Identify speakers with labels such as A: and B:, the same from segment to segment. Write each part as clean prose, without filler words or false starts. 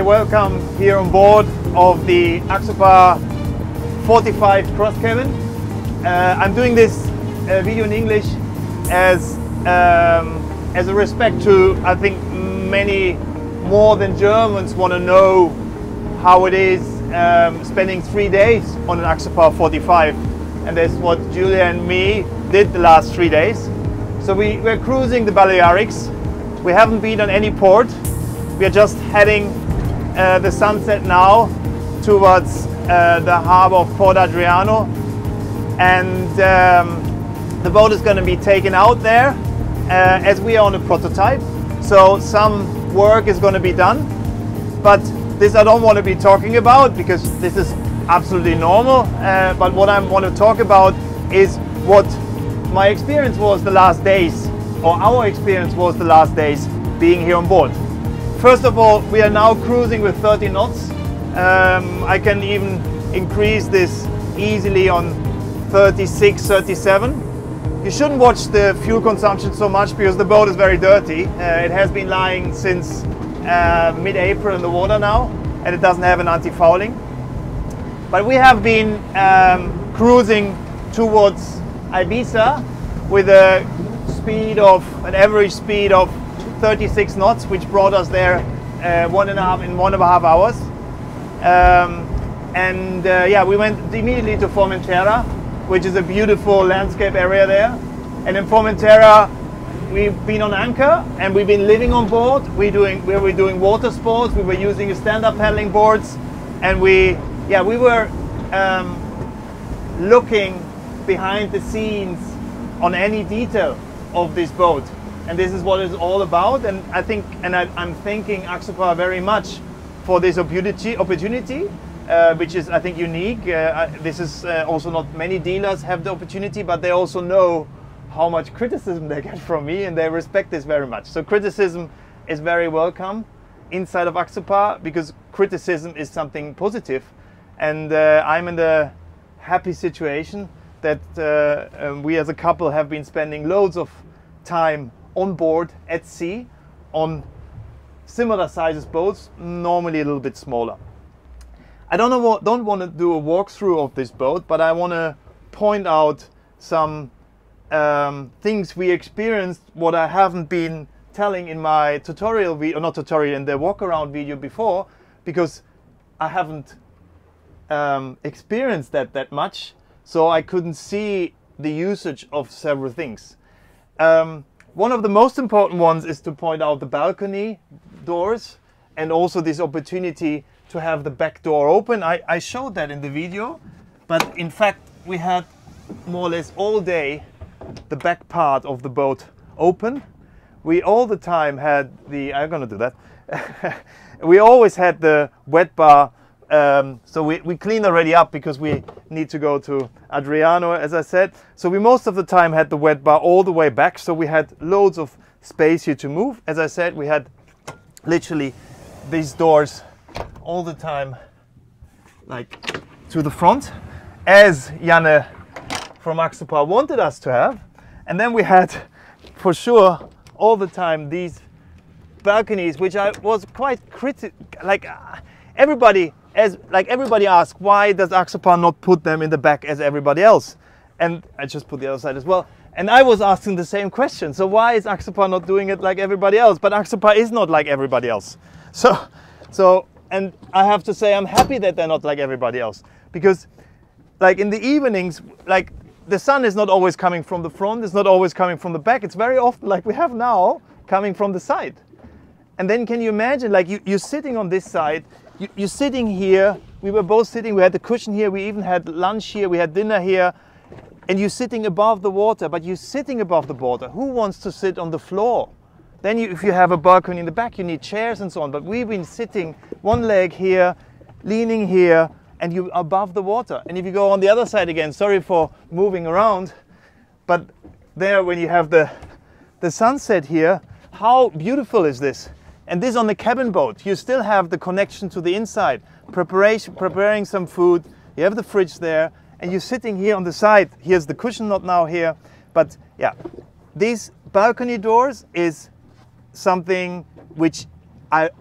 A: welcome here on board of the Axopar 45 cross cabin. I'm doing this video in English as a respect to, I think, many more than Germans want to know how it is spending 3 days on an Axopar 45, and that's what Julia and me did the last 3 days. So we're cruising the Balearics. We haven't been on any port. We are just heading the sunset now towards the harbor of Port Adriano, and the boat is going to be taken out there as we are on a prototype. So some work is going to be done, but this I don't want to be talking about because this is absolutely normal. But what I want to talk about is what my experience was the last days, or our experience was the last days being here on board. First of all, we are now cruising with 30 knots. I can even increase this easily on 36, 37. You shouldn't watch the fuel consumption so much because the boat is very dirty. It has been lying since mid-April in the water now, and it doesn't have an anti-fouling. But we have been cruising towards Ibiza with a speed of, an average speed of 36 knots, which brought us there 1.5 hours. Yeah, we went immediately to Formentera, which is a beautiful landscape area there. And in Formentera, we've been on anchor and we've been living on board. We were doing water sports. We were using stand-up paddling boards, and we were looking behind the scenes on any detail of this boat. And this is what it's all about. And I think, I'm thanking Axopar very much for this opportunity, which is, I think, unique. This is also not many dealers have the opportunity, but they also know how much criticism they get from me, and they respect this very much. So criticism is very welcome inside of Axopar, because criticism is something positive. And I'm in the happy situation that we as a couple have been spending loads of time on board at sea on similar sizes boats, normally a little bit smaller. I don't want to do a walkthrough of this boat, but I want to point out some things we experienced, what I haven't been telling in my tutorial video, not tutorial, in the walk around video before, because I haven't experienced that much, so I couldn't see the usage of several things. One of the most important ones is to point out the balcony doors, and also this opportunity to have the back door open. I showed that in the video, but in fact we had more or less all day the back part of the boat open. We all the time had the, I'm gonna do that, we always had the wet bar. So we cleaned already up because we need to go to Adriano, as I said. So we most of the time had the wet bar all the way back. So we had loads of space here to move. As I said, we had literally these doors all the time, like to the front, as Janne from Axopar wanted us to have. And then we had, for sure, all the time these balconies, which I was quite critical. Everybody asks, why does Axopar not put them in the back as everybody else? And I just put the other side as well. And I was asking the same question. So why is Axopar not doing it like everybody else? But Axopar is not like everybody else. And I have to say, I'm happy that they're not like everybody else, because like in the evenings, like the sun is not always coming from the front, it's not always coming from the back. It's very often, like we have now, coming from the side. And then can you imagine, like you're sitting on this side, you're sitting here, we were both sitting, we had the cushion here, we even had lunch here, we had dinner here, and you're sitting above the water, but you're sitting above the water. Who wants to sit on the floor? Then if you have a balcony in the back, you need chairs and so on, but we've been sitting one leg here, leaning here, and you're above the water. And if you go on the other side again, sorry for moving around, but there when you have the sunset here, how beautiful is this? And this on the cabin boat, you still have the connection to the inside, preparing some food, you have the fridge there, and you're sitting here on the side. Here's the cushion, not now here, but yeah, these balcony doors is something which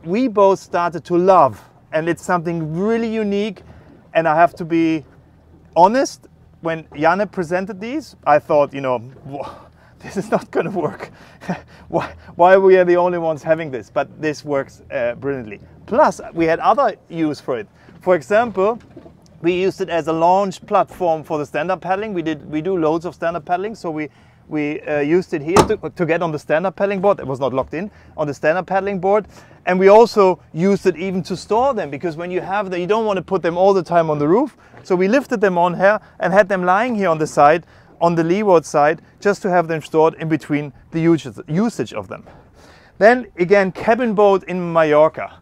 A: we both started to love, and it's something really unique. And I have to be honest, when Janne presented these, I thought, you know, this is not going to work. Why we are the only ones having this? But this works brilliantly. Plus, we had other use for it. For example, we used it as a launch platform for the stand-up paddling. We do loads of stand-up paddling, so we used it here to get on the stand-up paddling board. It was not locked in on the stand-up paddling board. And we also used it even to store them, because when you have them, you don't want to put them all the time on the roof. So we lifted them on here and had them lying here on the side, on the leeward side, just to have them stored in between the usage of them. Then again, cabin boat in Mallorca.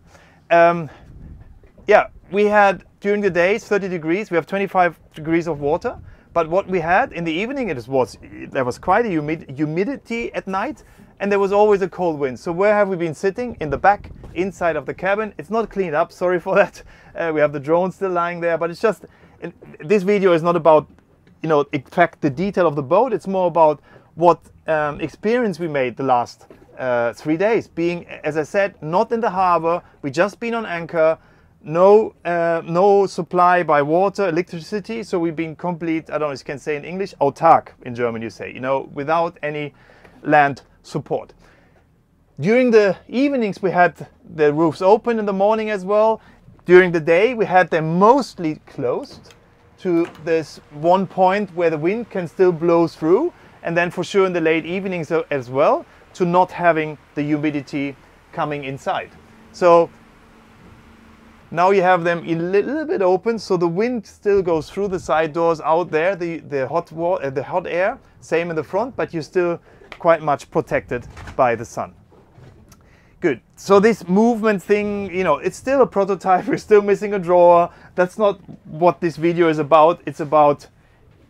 A: Yeah, we had during the days 30 degrees, we have 25 degrees of water. But what we had in the evening, there was quite a humidity at night, and there was always a cold wind. So where have we been sitting? In the back, inside of the cabin. It's not cleaned up, sorry for that. We have the drone still lying there, but it's just, this video is not about, you know, in fact, the detail of the boat. It's more about what experience we made the last 3 days. Being, as I said, not in the harbor. We just been on anchor. No supply by water, electricity, so we've been complete, I don't know if you can say in English, autark in German you say, you know, without any land support. During the evenings we had the roofs open in the morning as well. During the day we had them mostly closed to this one point where the wind can still blow through, and then for sure in the late evenings as well, to not having the humidity coming inside. So now you have them a little bit open, so the wind still goes through the side doors out there, the hot air, same in the front, but you're still quite much protected by the sun. Good. So this movement thing, you know, it's still a prototype. We're still missing a drawer. That's not what this video is about. It's about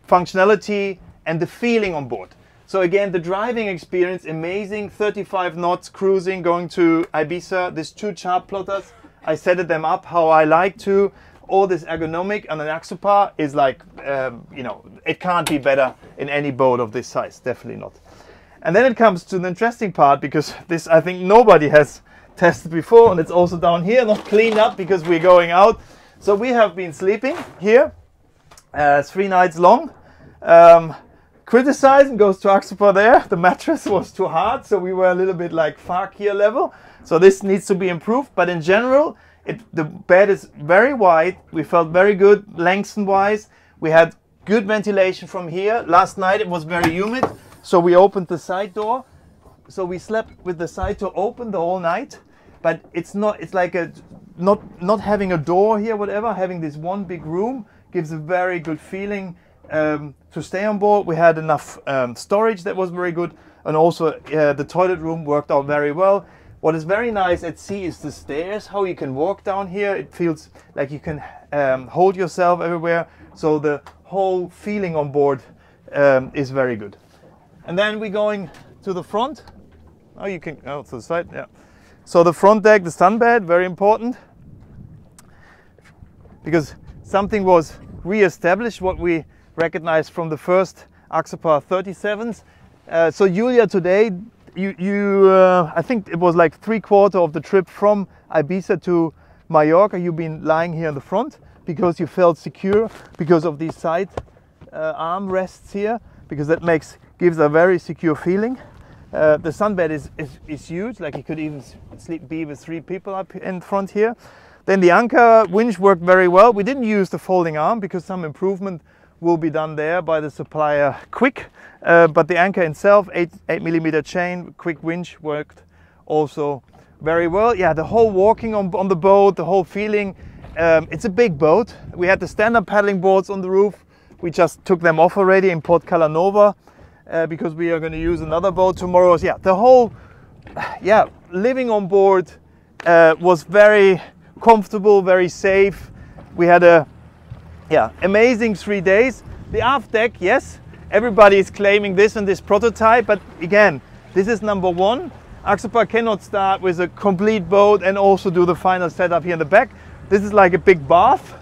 A: functionality and the feeling on board. So again, the driving experience, amazing. 35 knots cruising, going to Ibiza. These 2 chart plotters. I set them up how I like to. All this ergonomic and an Axopar is like, you know, it can't be better in any boat of this size, definitely not. And then it comes to the interesting part, because this I think nobody has tested before, and it's also down here, not cleaned up because we're going out. So we have been sleeping here 3 nights long. Criticizing goes to Axopar there. The mattress was too hard, so we were a little bit like Fakir level. So this needs to be improved, but in general, the bed is very wide. We felt very good length-wise. We had good ventilation from here. Last night it was very humid, so we opened the side door. So we slept with the side door open the whole night, but it's like not having a door here, whatever. Having this one big room gives a very good feeling to stay on board. We had enough storage that was very good, and also the toilet room worked out very well. What is very nice at sea is the stairs, how you can walk down here. It feels like you can hold yourself everywhere. So the whole feeling on board is very good. And then we're going to the front. Oh, you can go to the side, yeah. So the front deck, the sunbed, very important. Because something was re-established, what we recognized from the first Axopar 37s. So Julia, today, I think it was like 3/4 of the trip from Ibiza to Mallorca. You've been lying here in the front because you felt secure because of these side arm rests here, because that gives a very secure feeling. The sunbed is huge, like you could even be with 3 people up in front here. Then the anchor winch worked very well. We didn't use the folding arm because some improvement will be done there by the supplier quick. But the anchor itself, 8mm chain, quick winch, worked also very well. Yeah, the whole walking on the boat, the whole feeling. It's a big boat. We had the stand-up paddling boards on the roof. We just took them off already in Port Calanova because we are going to use another boat tomorrow. So, yeah, the whole, living on board was very comfortable, very safe. We had a amazing 3 days. The aft deck, yes, everybody is claiming this and this prototype, but again, this is number 1. Axopar cannot start with a complete boat and also do the final setup here in the back. This is like a big bath.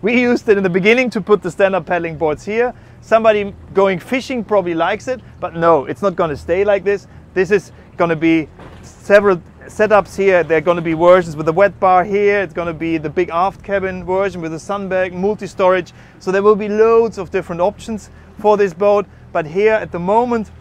A: We used it in the beginning to put the stand-up paddling boards here. Somebody going fishing probably likes it, but no, it's not going to stay like this. This is going to be several setups here. There are going to be versions with the wet bar here. It's going to be the big aft cabin version with a sunbag, multi-storage. So there will be loads of different options for this boat. But here at the moment,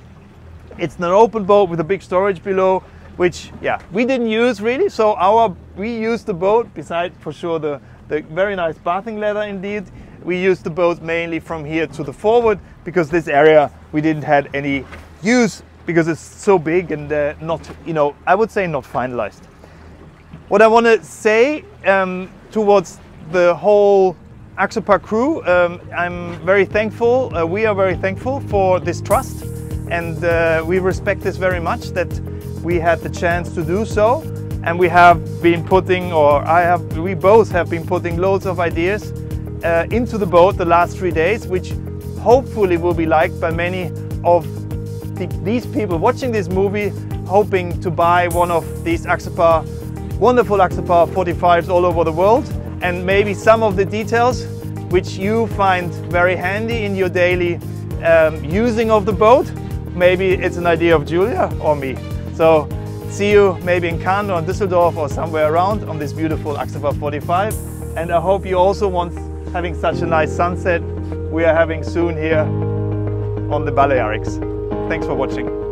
A: it's an open boat with a big storage below, which, yeah, we didn't use really. So we used the boat, beside for sure the very nice bathing leather indeed. We used the boat mainly from here to the forward, because this area we didn't have any use, because it's so big and not, you know, I would say not finalized. What I want to say towards the whole Axopar crew, I'm very thankful, we are very thankful for this trust, and we respect this very much, that we had the chance to do so. And we have been putting, we both have been putting loads of ideas into the boat the last 3 days, which hopefully will be liked by many of these people watching this movie, hoping to buy one of these wonderful Axopar 45s all over the world. And maybe some of the details which you find very handy in your daily using of the boat, maybe it's an idea of Julia or me. So see you maybe in Cannes or in Düsseldorf or somewhere around on this beautiful Axopar 45. And I hope you also want having such a nice sunset we are having soon here on the Balearics. Thanks for watching.